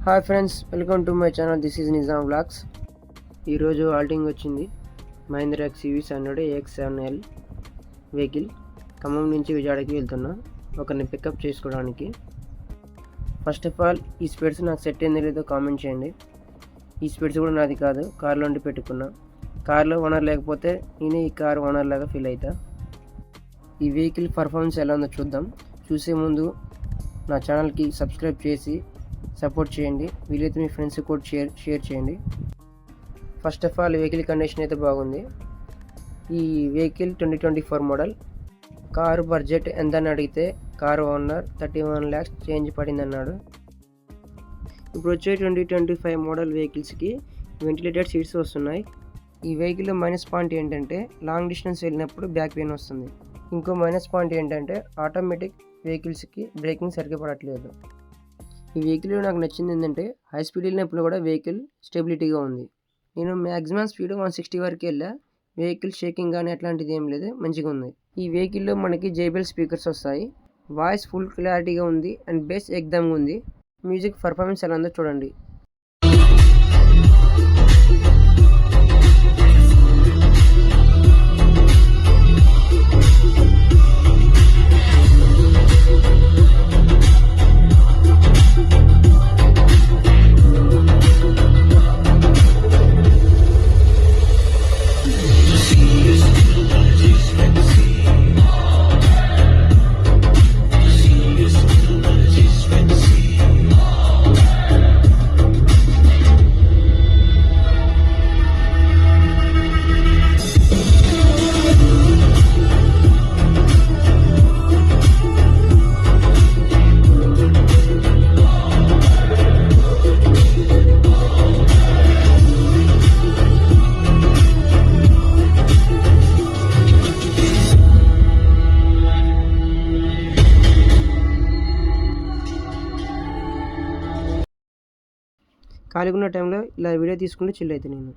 Hi friends, welcome to my channel. This is Nizam vlogs. ఈరోజు ఆల్టింగ్ వచ్చింది Mahindra XUV700 AX7L vehicle. Khammam నుంచి విజయవాడకి వెళ్తున్నా ఒకరిని పికప్ చేసుకోవడానికి. ఫస్ట్ ఆఫ్ ఆల్ ఈ స్పీడ్స్ నాకు సెట్ అయిందో లేదో కామెంట్ చేయండి. ఈ స్పీడ్స్ కూడా నాది కాదు, కార్లో ఉండి పెట్టుకున్నా. కార్లో ఓనర్ లేకపోతే నేనే ఈ కార్ ఓనర్ లాగా ఫీల్ అవుతా. ఈ వెహికల్ పర్ఫార్మెన్స్ ఎలా ఉందో చూద్దాం. చూసే ముందు నా ఛానల్కి సబ్స్క్రైబ్ చేసి సపోర్ట్ చేయండి. వీలైతే మీ ఫ్రెండ్స్కి కూడా షేర్ చేయండి. First of all vehicle condition అయితే బాగుంది. ఈ వెహికల్ 2024 మోడల్. కారు బడ్జెట్ ఎంత అని అడిగితే కారు ఓనర్ 31 lakhs చేంజ్ పడింది అన్నాడు. ఇప్పుడు వచ్చే 2025 మోడల్ వెహికల్స్కి వెంటిలేటెడ్ సీట్స్ వస్తున్నాయి. ఈ వెహికల్లో మైనస్ పాయింట్ ఏంటంటే లాంగ్ డిస్టెన్స్ వెళ్ళినప్పుడు బ్యాక్ పెయిన్ వస్తుంది. ఇంకో మైనస్ పాయింట్ ఏంటంటే ఆటోమేటిక్ వెహికల్స్కి బ్రేకింగ్ సరిగ్గా పడట్లేదు. ఈ వెహికల్లో నాకు నచ్చింది ఏంటంటే హై స్పీడ్ వెళ్ళినప్పుడు కూడా వెహికల్ స్టెబిలిటీగా ఉంది. నేను మ్యాక్సిమం స్పీడ్ 160 వరకు వెళ్ళా. వెహికల్ షేకింగ్ కానీ అట్లాంటిది ఏం లేదు, మంచిగా ఉంది. ఈ వెహికల్లో మనకి JBL స్పీకర్స్ వస్తాయి. వాయిస్ ఫుల్ క్లారిటీగా ఉంది అండ్ బేస్ ఎక్దమ్గా ఉంది. మ్యూజిక్ పర్ఫార్మెన్స్ ఎలా ఉందో చూడండి. ఖాళీగా ఉన్న టైంలో ఇలా వీడియో తీసుకుంటే చిల్ అవుతాను నేను.